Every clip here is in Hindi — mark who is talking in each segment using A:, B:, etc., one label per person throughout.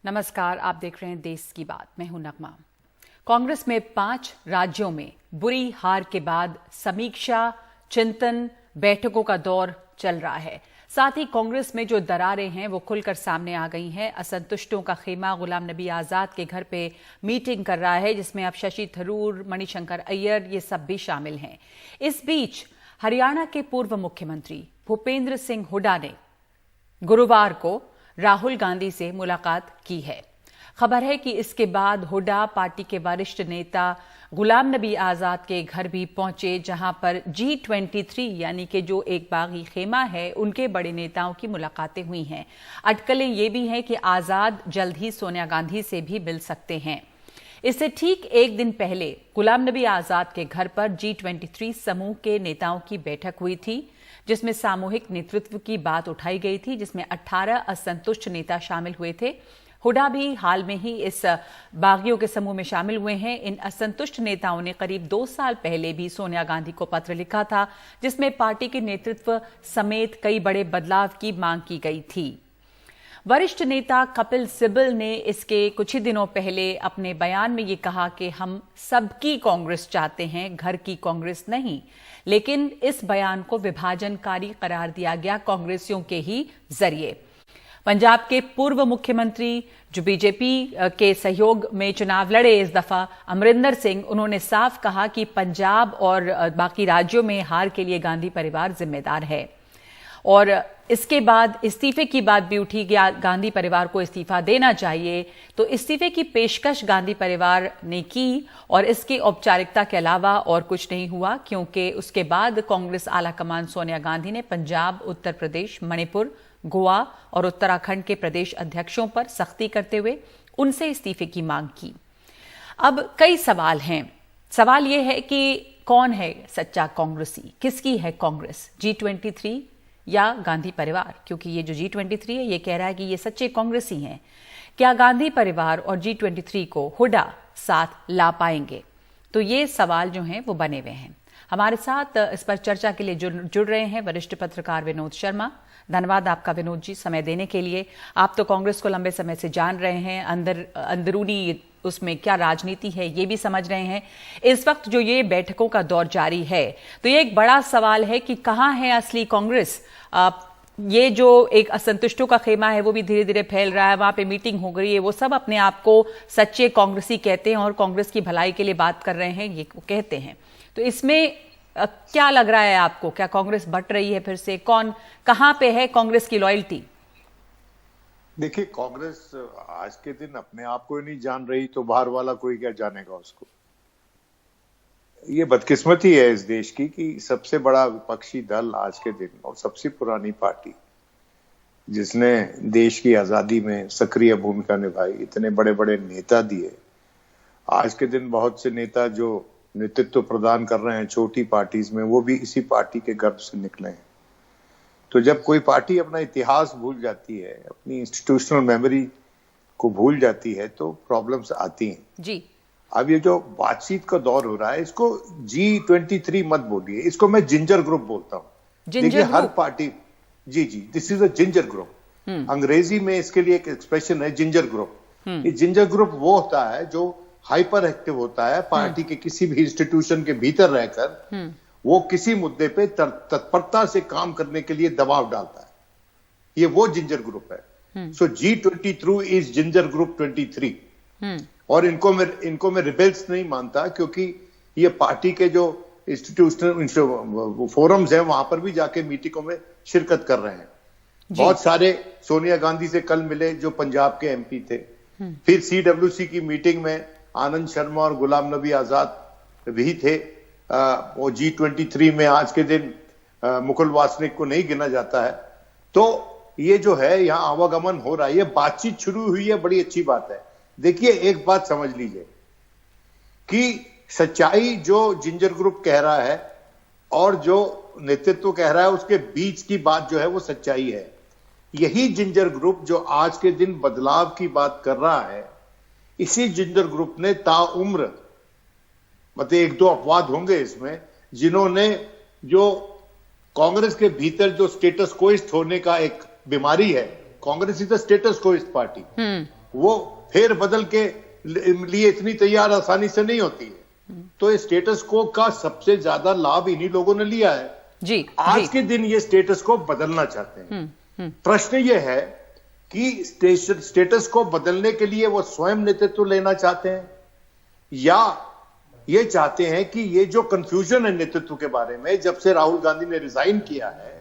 A: नमस्कार, आप देख रहे हैं देश की बात। मैं हूं नगमा। कांग्रेस में 5 राज्यों में बुरी हार के बाद समीक्षा, चिंतन, बैठकों का दौर चल रहा है। साथ ही कांग्रेस में जो दरारें हैं वो खुलकर सामने आ गई हैं। असंतुष्टों का खेमा गुलाम नबी आजाद के घर पे मीटिंग कर रहा है, जिसमें अब शशि थरूर, मणिशंकर अय्यर ये सब भी शामिल हैं। इस बीच हरियाणा के पूर्व मुख्यमंत्री भूपेंद्र सिंह हुड्डा ने गुरुवार को राहुल गांधी से मुलाकात की है। खबर है कि इसके बाद हुड्डा पार्टी के वरिष्ठ नेता गुलाम नबी आजाद के घर भी पहुंचे, जहां पर G23 यानी कि जो एक बागी खेमा है उनके बड़े नेताओं की मुलाकातें हुई हैं। अटकलें ये भी हैं कि आजाद जल्द ही सोनिया गांधी से भी मिल सकते हैं। इससे ठीक एक दिन पहले गुलाम नबी आजाद के घर पर G23 समूह के नेताओं की बैठक हुई थी, जिसमें सामूहिक नेतृत्व की बात उठाई गई थी, जिसमें 18 असंतुष्ट नेता शामिल हुए थे। हुड्डा भी हाल में ही इस बागियों के समूह में शामिल हुए हैं। इन असंतुष्ट नेताओं ने करीब 2 साल पहले भी सोनिया गांधी को पत्र लिखा था, जिसमें पार्टी के नेतृत्व समेत कई बड़े बदलाव की मांग की गई थी। वरिष्ठ नेता कपिल सिब्बल ने इसके कुछ ही दिनों पहले अपने बयान में ये कहा कि हम सबकी कांग्रेस चाहते हैं, घर की कांग्रेस नहीं। लेकिन इस बयान को विभाजनकारी करार दिया गया कांग्रेसियों के ही जरिए। पंजाब के पूर्व मुख्यमंत्री जो बीजेपी के सहयोग में चुनाव लड़े इस दफा, अमरिंदर सिंह, उन्होंने साफ कहा कि पंजाब और बाकी राज्यों में हार के लिए गांधी परिवार जिम्मेदार है। और इसके बाद इस्तीफे की बात भी उठी कि गांधी परिवार को इस्तीफा देना चाहिए। तो इस्तीफे की पेशकश गांधी परिवार ने की और इसकी औपचारिकता के अलावा और कुछ नहीं हुआ, क्योंकि उसके बाद कांग्रेस आलाकमान सोनिया गांधी ने पंजाब, उत्तर प्रदेश, मणिपुर, गोवा और उत्तराखंड के प्रदेश अध्यक्षों पर सख्ती करते हुए उनसे इस्तीफे की मांग की। अब कई सवाल हैं। सवाल यह है कि कौन है सच्चा कांग्रेसी, किसकी है कांग्रेस, G23 या गांधी परिवार? क्योंकि ये जो G23 है ये कह रहा है कि ये सच्चे कांग्रेसी हैं। क्या गांधी परिवार और G23 को हुड्डा साथ ला पाएंगे? तो ये सवाल जो हैं वो बने हुए हैं। हमारे साथ इस पर चर्चा के लिए जुड़ रहे हैं वरिष्ठ पत्रकार विनोद शर्मा। धन्यवाद आपका विनोद जी, समय देने के लिए। आप तो कांग्रेस को लंबे समय से जान रहे हैं, अंदरूनी उसमें क्या राजनीति है ये भी समझ रहे हैं। इस वक्त जो ये बैठकों का दौर जारी है, तो ये एक बड़ा सवाल है कि कहां है असली कांग्रेस। ये जो एक असंतुष्टों का खेमा है वो भी धीरे धीरे फैल रहा है, वहां पे मीटिंग हो गई है, वो सब अपने आप को सच्चे कांग्रेसी कहते हैं और कांग्रेस की भलाई के लिए बात कर रहे हैं, ये कहते हैं। तो इसमें क्या लग रहा है आपको? क्या कांग्रेस बट रही है फिर से? कौन कहां पे है कांग्रेस की लॉयल्टी?
B: देखिए, कांग्रेस आज के दिन अपने आप को ही नहीं जान रही तो बाहर वाला कोई क्या जानेगा उसको। ये बदकिस्मती है इस देश की कि सबसे बड़ा विपक्षी दल आज के दिन और सबसे पुरानी पार्टी जिसने देश की आजादी में सक्रिय भूमिका निभाई, इतने बड़े बड़े नेता दिए, आज के दिन बहुत से नेता जो नेतृत्व प्रदान कर रहे हैं छोटी पार्टीज में, वो भी इसी पार्टी के गर्भ से निकले हैं। तो जब कोई पार्टी अपना इतिहास भूल जाती है, अपनी इंस्टीट्यूशनल मेमोरी को भूल जाती है, तो प्रॉब्लम्स आती हैं
A: जी।
B: अब ये जो बातचीत का दौर हो रहा है, इसको G23 मत बोलिए, इसको मैं जिंजर ग्रुप बोलता हूँ। देखिए, हर पार्टी जी, this is a ginger group. Angrezi में इसके लिए एक एक्सप्रेशन है जिंजर ग्रुप। ये जिंजर ग्रुप वो होता है जो हाइपर एक्टिव होता है, पार्टी के किसी भी इंस्टीट्यूशन के भीतर रहकर वो किसी मुद्दे पे तत्परता से काम करने के लिए दबाव डालता है। ये वो जिंजर ग्रुप है। सो G23 इज जिंजर ग्रुप 23। और इनको मैं रिबेल्स नहीं मानता, क्योंकि ये पार्टी के जो इंस्टीट्यूशनल फोरम्स हैं वहां पर भी जाके मीटिंगों में शिरकत कर रहे हैं। बहुत सारे सोनिया गांधी से कल मिले जो पंजाब के MP थे। फिर CWC की मीटिंग में आनंद शर्मा और गुलाम नबी आजाद भी थे। वो G23 में आज के दिन मुकुल वासनिक को नहीं गिना जाता है। तो ये जो है यहाँ आवागमन हो रहा है, ये बातचीत शुरू हुई है, बड़ी अच्छी बात है। देखिए, एक बात समझ लीजिए कि सच्चाई जो जिंजर ग्रुप कह रहा है और जो नेतृत्व कह रहा है, उसके बीच की बात जो है वो सच्चाई है। यही जिंजर ग्रुप जो आज के दिन बदलाव की बात कर रहा है, इसी जिंजर ग्रुप ने ताउम्र, मतलब 1-2 अपवाद होंगे इसमें, जिन्होंने जो कांग्रेस के भीतर जो स्टेटस कोइस्ट होने का एक बीमारी है, Congress is the status quoist party, वो फेर बदल के लिए इतनी तैयार आसानी से नहीं होती है। तो ये स्टेटस को का सबसे ज्यादा लाभ इन्हीं लोगों ने लिया है।
A: जी,
B: आज के दिन ये स्टेटस को बदलना चाहते हैं। प्रश्न ये है कि स्टेटस को बदलने के लिए वो स्वयं नेतृत्व लेना चाहते हैं या ये चाहते हैं कि ये जो कंफ्यूजन है नेतृत्व के बारे में, जब से राहुल गांधी ने रिजाइन किया है,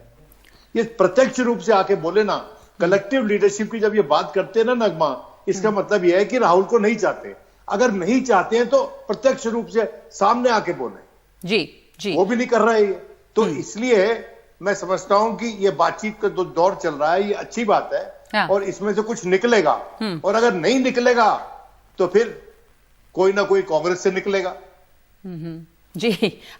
B: ये प्रत्यक्ष रूप से आके बोले ना। कलेक्टिव लीडरशिप की जब ये बात करते हैं ना नगमा, इसका मतलब यह है कि राहुल को नहीं चाहते। अगर नहीं चाहते हैं तो प्रत्यक्ष रूप से सामने आके बोले।
A: जी जी,
B: वो भी नहीं कर रहे हैं। तो इसलिए मैं समझता हूं कि ये बातचीत का जो दौर चल रहा है ये अच्छी बात है।
A: हाँ।
B: और इसमें से कुछ निकलेगा, और अगर नहीं निकलेगा तो फिर कोई ना कोई कांग्रेस से निकलेगा।
A: जी,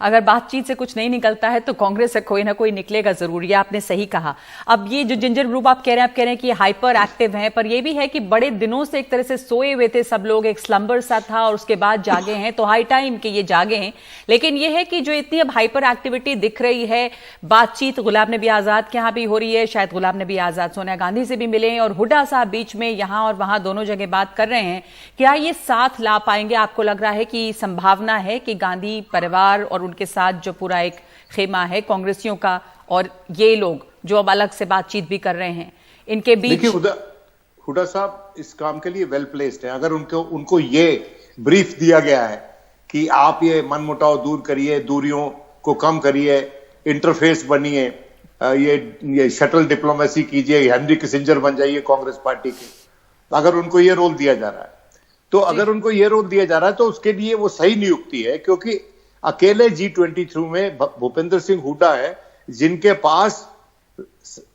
A: अगर बातचीत से कुछ नहीं निकलता है तो कांग्रेस से कोई ना कोई निकलेगा जरूर, ये आपने सही कहा। अब ये जो जिंजर ग्रुप आप कह रहे हैं कि हाइपर एक्टिव हैं, पर ये भी है कि बड़े दिनों से एक तरह से सोए हुए थे सब लोग, एक स्लंबर सा था और उसके बाद जागे हैं, तो हाई टाइम के ये जागे हैं। लेकिन ये है कि जो इतनी अब हाइपर एक्टिविटी दिख रही है, बातचीत गुलाम नबी आजाद के यहाँ भी हो रही है, शायद गुलाम नबी आजाद सोनिया गांधी से भी मिले और हुड्डा साहब बीच में यहाँ और वहां दोनों जगह बात कर रहे हैं। क्या ये साथ ला पाएंगे? आपको लग रहा है कि संभावना है कि गांधी परिवार और उनके साथ जो पूरा एक खेमा है कांग्रेसियों का और ये लोग जो अब अलग से बातचीत भी कर रहे हैं, इनके बीच?
B: देखिए, हुड्डा साहब इस काम के लिए वेल प्लेस्ड हैं। अगर उनको ये ब्रीफ दिया गया है कि आप ये मनमुटाव दूर करिए, दूरियों को कम करिए, इंटरफेस बनिए, ये शटल डिप्लोमेसी कीजिए, हेनरी किसिंजर बन जाइए कांग्रेस पार्टी के, अगर उनको ये रोल दिया जा रहा है तो अगर उनको ये रोल दिया जा रहा है तो उसके लिए वो सही नियुक्ति है। क्योंकि अकेले G20 थ्रू में भूपेंद्र सिंह हुड्डा है, जिनके पास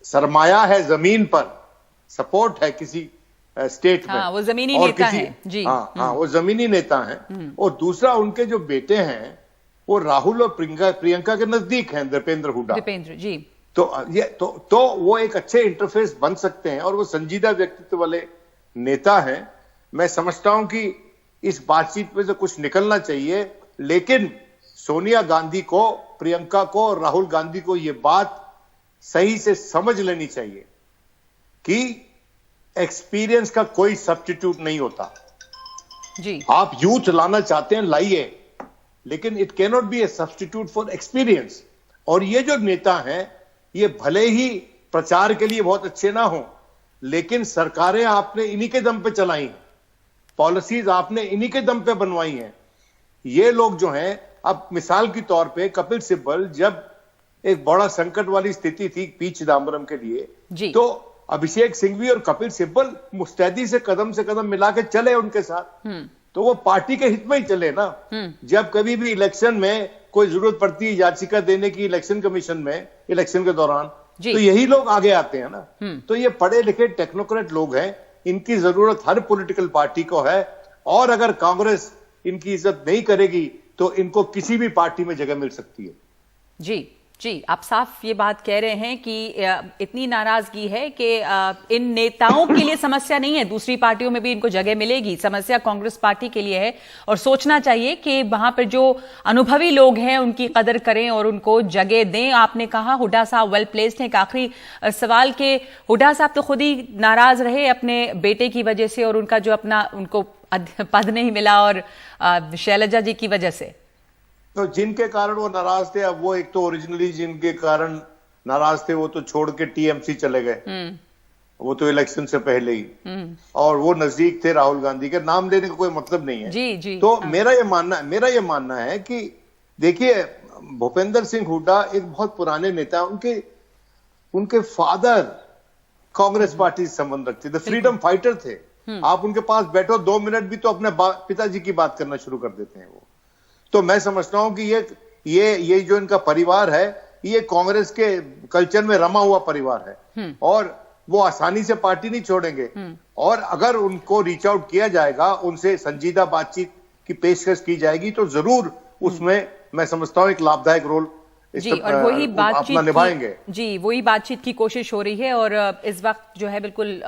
B: सरमाया है जमीन पर, सपोर्ट है किसी स्टेट में।
A: वो जमीनी नेता है। जी,
B: हाँ, वो जमीनी नेता हैं। और दूसरा, उनके जो बेटे हैं वो राहुल और प्रियंका के नजदीक हैं, दीपेंद्र हुड्डा।
A: दीपेंद्र जी।
B: तो वो एक अच्छे इंटरफेस बन सकते हैं और वो संजीदा व्यक्तित्व वाले नेता हैं। मैं समझता हूं कि इस बातचीत में से कुछ निकलना चाहिए, लेकिन सोनिया गांधी को, प्रियंका को और राहुल गांधी को यह बात सही से समझ लेनी चाहिए कि एक्सपीरियंस का कोई सब्स्टिट्यूट नहीं होता।
A: जी,
B: आप यूथ लाना चाहते हैं, लाइए, लेकिन it can not be A substitute for experience. और ये जो नेता हैं, ये भले ही प्रचार के लिए बहुत अच्छे ना हो, लेकिन सरकारें आपने इन्हीं के दम पे चलाई, पॉलिसीज आपने इन्हीं के दम पे बनवाई हैं। ये लोग जो हैं, अब मिसाल के तौर पे कपिल सिब्बल, जब एक बड़ा संकट वाली स्थिति थी पी चिदम्बरम के लिए, तो अभिषेक सिंघवी और कपिल सिब्बल मुस्तैदी से कदम मिला के चले उनके साथ। तो वो पार्टी के हित में ही चले ना। जब कभी भी इलेक्शन में कोई जरूरत पड़ती है याचिका देने की इलेक्शन कमीशन में, इलेक्शन के दौरान, तो यही लोग आगे आते हैं ना। तो ये पढ़े लिखे टेक्नोक्रेट लोग हैं, इनकी जरूरत हर पॉलिटिकल पार्टी को है। और अगर कांग्रेस इनकी इज्जत नहीं करेगी तो इनको किसी भी पार्टी में जगह मिल सकती है।
A: जी जी, आप साफ ये बात कह रहे हैं कि इतनी नाराजगी है कि इन नेताओं के लिए समस्या नहीं है, दूसरी पार्टियों में भी इनको जगह मिलेगी, समस्या कांग्रेस पार्टी के लिए है। और सोचना चाहिए कि वहां पर जो अनुभवी लोग हैं उनकी कदर करें और उनको जगह दें। आपने कहा हुड्डा साहब वेल प्लेस्ड हैं। एक आखिरी सवाल के, हुड्डा साहब तो खुद ही नाराज रहे अपने बेटे की वजह से और उनका जो अपना उनको पद नहीं मिला और शैलजा जी की वजह से,
B: तो जिनके कारण वो नाराज थे, अब वो एक तो ओरिजिनली जिनके कारण नाराज थे वो तो छोड़ के टीएमसी चले गए, वो तो इलेक्शन से पहले ही, और वो नजदीक थे राहुल गांधी के। नाम लेने का कोई मतलब नहीं है।
A: जी जी,
B: तो मेरा ये मानना है कि देखिए, भूपेंद्र सिंह हुड्डा एक बहुत पुराने नेता, उनके फादर कांग्रेस पार्टी से संबंध रखते थे, फ्रीडम फाइटर थे। आप उनके पास बैठो 2 मिनट भी तो अपने पिताजी की बात करना शुरू कर देते हैं वो। तो मैं समझता हूं कि ये जो इनका परिवार है, ये कांग्रेस के कल्चर में रमा हुआ परिवार है और वो आसानी से पार्टी नहीं छोड़ेंगे। और अगर उनको रीच आउट किया जाएगा, उनसे संजीदा बातचीत की पेशकश की जाएगी, तो जरूर उसमें मैं समझता हूं एक लाभदायक रोल
A: जी, और वही बातचीत
B: निभाएंगे।
A: जी, वही बातचीत की कोशिश हो रही है। और इस वक्त जो है बिल्कुल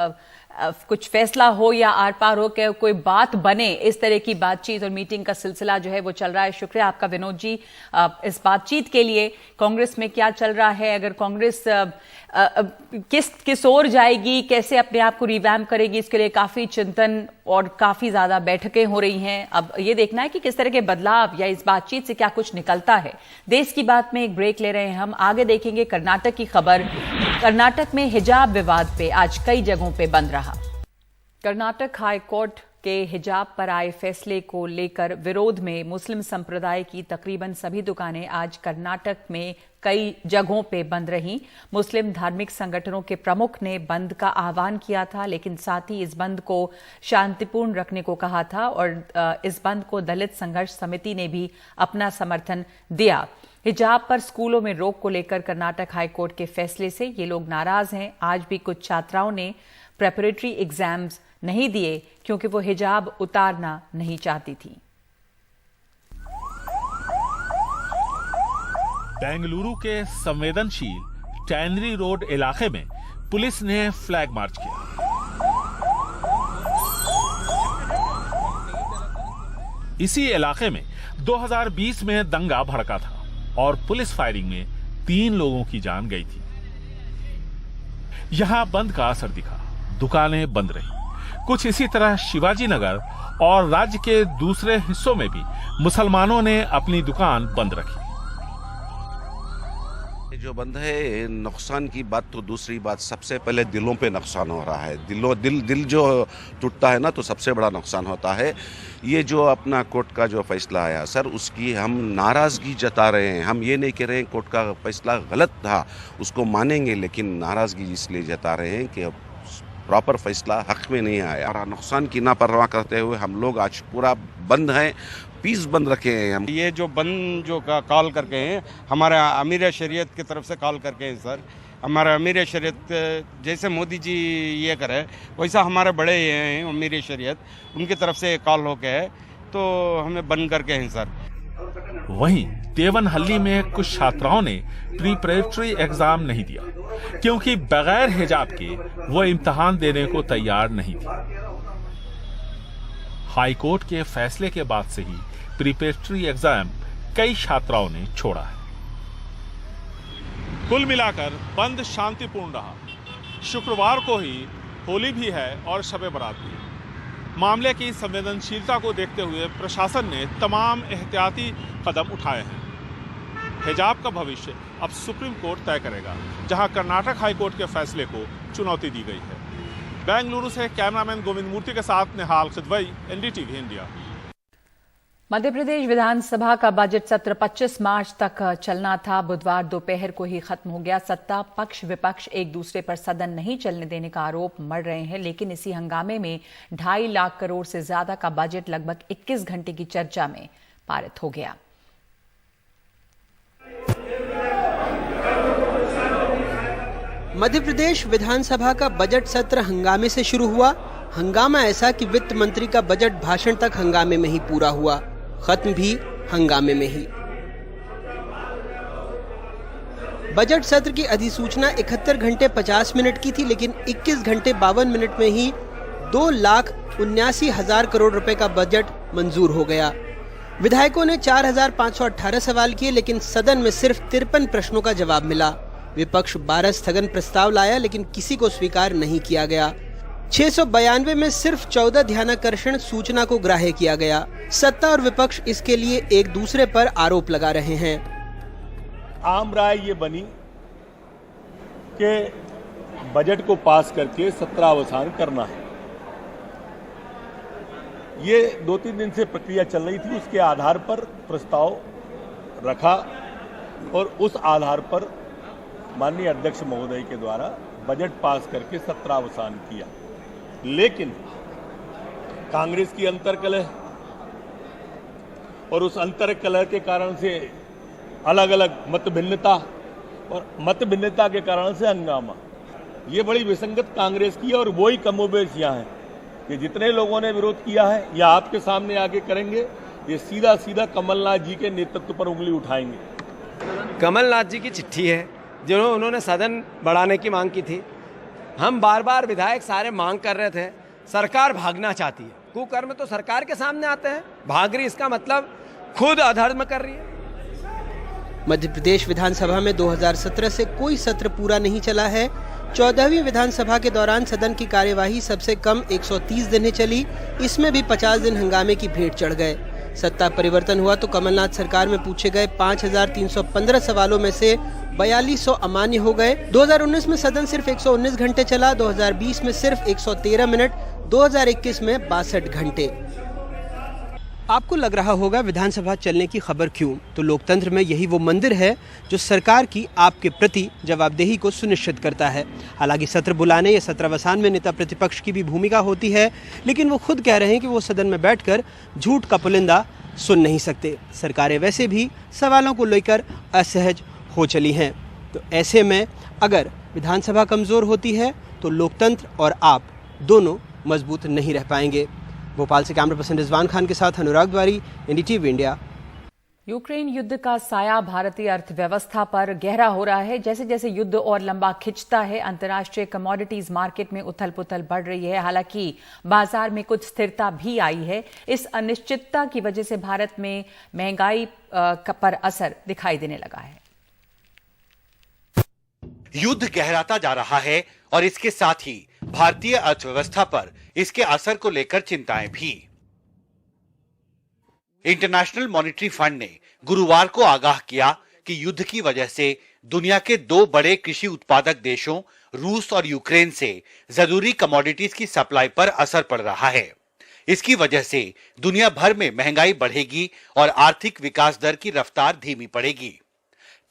A: कुछ फैसला हो या आर पार हो, कि कोई बात बने, इस तरह की बातचीत और मीटिंग का सिलसिला जो है वो चल रहा है। शुक्रिया आपका विनोद जी इस बातचीत के लिए। कांग्रेस में क्या चल रहा है, अगर कांग्रेस किस ओर जाएगी, कैसे अपने आप को रिवैम्प करेगी, इसके लिए काफी चिंतन और काफी ज्यादा बैठकें हो रही हैं। अब ये देखना है कि किस तरह के बदलाव या इस बातचीत से क्या कुछ निकलता है। देश की बात में एक ब्रेक ले रहे हैं हम, आगे देखेंगे कर्नाटक की खबर। कर्नाटक में हिजाब विवाद पे आज कई जगहों पे बंद रहा। कर्नाटक हाई कोर्ट के हिजाब पर आए फैसले को लेकर विरोध में मुस्लिम संप्रदाय की तकरीबन सभी दुकानें आज कर्नाटक में कई जगहों पे बंद रहीं। मुस्लिम धार्मिक संगठनों के प्रमुख ने बंद का आह्वान किया था, लेकिन साथ ही इस बंद को शांतिपूर्ण रखने को कहा था और इस बंद को दलित संघर्ष समिति ने भी अपना समर्थन दिया। हिजाब पर स्कूलों में रोक को लेकर कर्नाटक हाईकोर्ट के फैसले से ये लोग नाराज हैं। आज भी कुछ छात्राओं ने प्रेपरेटरी एग्जाम्स नहीं दिए क्योंकि वो हिजाब उतारना नहीं चाहती थी।
C: बेंगलुरु के संवेदनशील टैनरी रोड इलाके में पुलिस ने फ्लैग मार्च किया। इसी इलाके में 2020 में दंगा भड़का था और पुलिस फायरिंग में 3 लोगों की जान गई थी। यहां बंद का असर दिखा, दुकानें बंद रही। कुछ इसी तरह शिवाजी नगर और राज्य के दूसरे हिस्सों में भी मुसलमानों ने अपनी दुकान बंद रखी।
D: जो बंद है, नुकसान की बात तो दूसरी बात, सबसे पहले दिलों पे नुकसान हो रहा है। दिल जो टूटता है ना, तो सबसे बड़ा नुकसान होता है। ये जो अपना कोर्ट का जो फैसला आया सर, उसकी हम नाराज़गी जता रहे हैं। हम ये नहीं कह रहे हैं कोर्ट का फैसला गलत था, उसको मानेंगे, लेकिन नाराज़गी इसलिए जता रहे हैं कि प्रॉपर फैसला हक में नहीं आया। और नुकसान की ना परवाह करते हुए हम लोग आज पूरा बंद हैं, पीस बंद रखे हैं हम।
E: ये जो बंद जो कॉल करके हैं, हमारे अमीर शरीयत की तरफ से कॉल करके हैं सर। हमारा अमीर शरीयत जैसे मोदी जी ये करे, वैसा हमारे बड़े ये हैं अमीर शरीयत, उनकी तरफ से कॉल होके है, तो हमें बंद करके हैं सर।
C: वहीं देवनहल्ली में कुछ छात्राओं ने प्रीपरेटरी एग्जाम नहीं दिया क्योंकि बगैर हिजाब के वो इम्तिहान देने को तैयार नहीं थी। हाईकोर्ट के फैसले के बाद से ही प्रीपरेटरी एग्जाम कई छात्राओं ने छोड़ा है। कुल मिलाकर बंद शांतिपूर्ण रहा। शुक्रवार को ही होली भी है और शब बारात भी। मामले की संवेदनशीलता को देखते हुए प्रशासन ने तमाम एहतियाती कदम उठाए हैं। हिजाब का भविष्य अब सुप्रीम कोर्ट तय करेगा, जहां कर्नाटक हाईकोर्ट के फैसले को चुनौती दी गई है। बेंगलुरु से कैमरामैन गोविंद मूर्ति के साथ निहाल खिदवई, एनडीटीवी इंडिया।
A: मध्य प्रदेश विधानसभा का बजट सत्र 25 मार्च तक चलना था। बुधवार दोपहर को ही खत्म हो गया। सत्ता पक्ष विपक्ष एक दूसरे पर सदन नहीं चलने देने का आरोप मढ़ रहे हैं, लेकिन इसी हंगामे में 2.5 लाख करोड़ से ज्यादा का बजट लगभग 21 घंटे की चर्चा में पारित हो गया।
F: मध्य प्रदेश विधानसभा का बजट सत्र हंगामे से शुरू हुआ। हंगामा ऐसा कि वित्त मंत्री का बजट भाषण तक हंगामे में ही पूरा हुआ, खत्म भी हंगामे में ही। बजट सत्र की अधिसूचना 71 घंटे 50 मिनट की थी, लेकिन 21 घंटे 52 मिनट में ही 2,79,000 करोड़ रुपए का बजट मंजूर हो गया। विधायकों ने 4,518 सवाल किए, लेकिन सदन में सिर्फ 53 प्रश्नों का जवाब मिला। विपक्ष 12 स्थगन प्रस्ताव लाया, लेकिन किसी को स्वीकार नहीं किया गया। 692 में सिर्फ 14 ध्यानाकर्षण सूचना को ग्राह्य किया गया। सत्ता और विपक्ष इसके लिए एक दूसरे पर आरोप लगा रहे हैं।
G: आम राय ये बनी कि बजट को पास करके सत्रावसान करना है। ये 2-3 दिन से प्रक्रिया चल रही थी, उसके आधार पर प्रस्ताव रखा और उस आधार पर माननीय अध्यक्ष महोदय के द्वारा बजट पास करके सत्रावसान किया। लेकिन कांग्रेस की अंतर्कलह और उस अंतर्कलह के कारण से अलग अलग मतभिन्नता और मतभिन्नता के कारण से हंगामा, ये बड़ी विसंगत कांग्रेस की है। और वही कमोबेश यहाँ है कि जितने लोगों ने विरोध किया है या आपके सामने आगे करेंगे, ये सीधा सीधा कमलनाथ जी के नेतृत्व पर उंगली उठाएंगे।
H: कमलनाथ जी की चिट्ठी है, जो उन्होंने सदन बढ़ाने की मांग की थी, हम बार बार विधायक सारे मांग कर रहे थे, सरकार भागना चाहती है। कुकर्म तो सरकार के सामने आते हैं, भाग रही इसका मतलब खुद अधर्म कर रही है।
F: मध्य प्रदेश विधानसभा में 2017 से कोई सत्र पूरा नहीं चला है। 14वीं विधानसभा के दौरान सदन की कार्यवाही सबसे कम 130 दिन ही चली, इसमें भी 50 दिन हंगामे की भेंट चढ़ गए। सत्ता परिवर्तन हुआ तो कमलनाथ सरकार में पूछे गए 5315 सवालों में से 4200 अमान्य हो गए। 2019 में सदन सिर्फ 119 घंटे चला, 2020 में सिर्फ 113 मिनट, 2021 में 62 घंटे। आपको लग रहा होगा विधानसभा चलने की खबर क्यों? तो लोकतंत्र में यही वो मंदिर है जो सरकार की आपके प्रति जवाबदेही को सुनिश्चित करता है। हालांकि सत्र बुलाने या सत्रावसान में नेता प्रतिपक्ष की भी भूमिका होती है, लेकिन वो खुद कह रहे हैं कि वो सदन में बैठकर झूठ का पुलिंदा सुन नहीं सकते। सरकारें वैसे भी सवालों को लेकर असहज हो चली हैं। तो ऐसे में अगर विधानसभा कमज़ोर होती है तो लोकतंत्र और आप दोनों मजबूत नहीं रह पाएंगे। भोपाल से कैमरा पर्सन रिजवान खान के साथ अनुराग द्वारी, एनडीटीवी इंडिया।
A: यूक्रेन युद्ध का साया भारतीय अर्थव्यवस्था पर गहरा हो रहा है। जैसे जैसे युद्ध और लंबा खिंचता है, अंतर्राष्ट्रीय कमोडिटीज मार्केट में उथल पुथल बढ़ रही है। हालांकि बाजार में कुछ स्थिरता भी आई है। इस अनिश्चितता की वजह से भारत में महंगाई पर असर दिखाई देने लगा है।
I: युद्ध गहराता जा रहा है और इसके साथ ही भारतीय अर्थव्यवस्था पर इसके असर को लेकर चिंताएं भी। इंटरनेशनल मॉनिटरी फंड ने गुरुवार को आगाह किया कि युद्ध की वजह से दुनिया के दो बड़े कृषि उत्पादक देशों रूस और यूक्रेन से जरूरी कमोडिटीज की सप्लाई पर असर पड़ रहा है। इसकी वजह से दुनिया भर में महंगाई बढ़ेगी और आर्थिक विकास दर की रफ्तार धीमी पड़ेगी।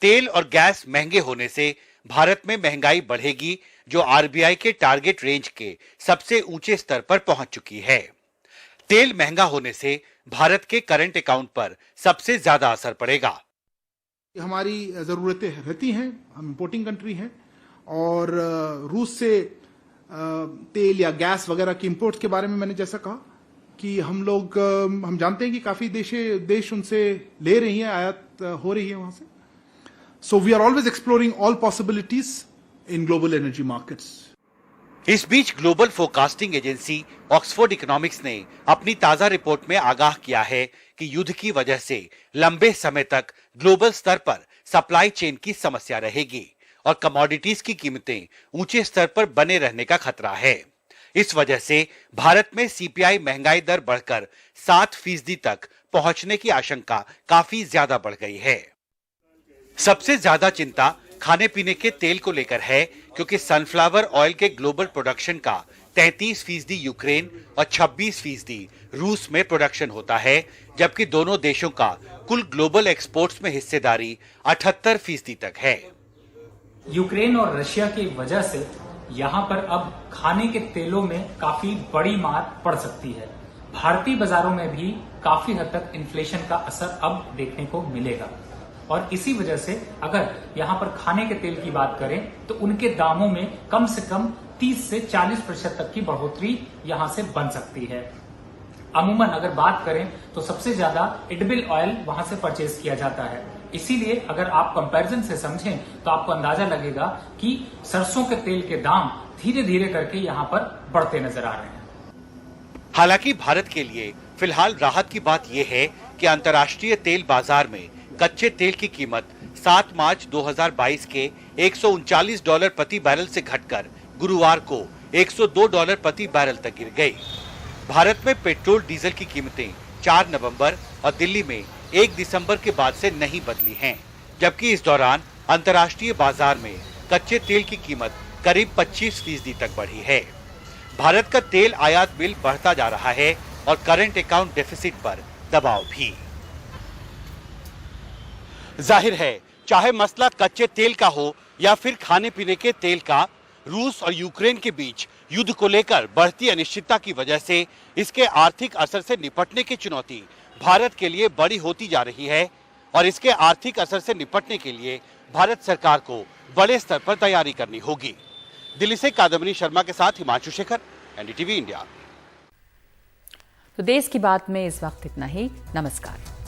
I: तेल और गैस महंगे होने से भारत में महंगाई बढ़ेगी, जो आरबीआई के टारगेट रेंज के सबसे ऊंचे स्तर पर पहुंच चुकी है। तेल महंगा होने से भारत के करंट अकाउंट पर सबसे ज्यादा असर पड़ेगा।
J: हमारी जरूरतें रहती हैं, हम इंपोर्टिंग कंट्री हैं और रूस से तेल या गैस वगैरह की इंपोर्ट्स के बारे में मैंने जैसा कहा कि हम जानते हैं कि काफी देश उनसे ले रही हैं, आयात हो रही है वहां से। So we are always exploring all possibilities in global energy markets.
I: इस बीच global forecasting agency Oxford Economics ने अपनी ताजा रिपोर्ट में आगाह किया है कि युद्ध की वजह से लंबे समय तक ग्लोबल स्तर पर सप्लाई चेन की समस्या रहेगी और कमोडिटीज की कीमतें ऊंचे स्तर पर बने रहने का खतरा है। इस वजह से भारत में सीपीआई महंगाई दर बढ़कर 7% तक पहुंचने की आशंका काफी ज्यादा बढ़ गई है। सबसे ज्यादा चिंता खाने पीने के तेल को लेकर है, क्योंकि सनफ्लावर ऑयल के ग्लोबल प्रोडक्शन का 33% यूक्रेन और 26% रूस में प्रोडक्शन होता है, जबकि दोनों देशों का कुल ग्लोबल एक्सपोर्ट्स में हिस्सेदारी 78% तक है।
K: यूक्रेन और रशिया की वजह से यहाँ पर अब खाने के तेलों में काफी बड़ी मार पड़ सकती है। भारतीय बाजारों में भी काफी हद तक इन्फ्लेशन का असर अब देखने को मिलेगा और इसी वजह से अगर यहाँ पर खाने के तेल की बात करें तो उनके दामों में कम से कम 30 से 40% तक की बढ़ोतरी यहाँ से बन सकती है। अमूमन अगर बात करें तो सबसे ज्यादा एडिबल ऑयल वहां से परचेज किया जाता है। इसीलिए अगर आप कंपैरिजन से समझें तो आपको अंदाजा लगेगा कि सरसों के तेल के दाम धीरे धीरे करके यहाँ पर बढ़ते नजर आ रहे हैं।
I: हालांकि भारत के लिए फिलहाल राहत की बात यह है कि अंतर्राष्ट्रीय तेल बाजार में कच्चे तेल की कीमत 7 मार्च 2022 के $139 प्रति बैरल से घटकर गुरुवार को $102 प्रति बैरल तक गिर गई। भारत में पेट्रोल डीजल की कीमतें 4 नवंबर और दिल्ली में 1 दिसंबर के बाद से नहीं बदली हैं, जबकि इस दौरान अंतर्राष्ट्रीय बाजार में कच्चे तेल की कीमत करीब 25% तक बढ़ी है। भारत का तेल आयात बिल बढ़ता जा रहा है और करंट अकाउंट डेफिसिट पर दबाव भी। जाहिर है, चाहे मसला कच्चे तेल का हो या फिर खाने पीने के तेल का, रूस और यूक्रेन के बीच युद्ध को लेकर बढ़ती अनिश्चितता की वजह से इसके आर्थिक असर से निपटने की चुनौती भारत के लिए बड़ी होती जा रही है और इसके आर्थिक असर से निपटने के लिए भारत सरकार को बड़े स्तर पर तैयारी करनी होगी। दिल्ली से कादम्बिनी शर्मा के साथ हिमांशु शेखर, एनडीटीवी इंडिया।
A: तो देश की बात में इस वक्त इतना ही। नमस्कार।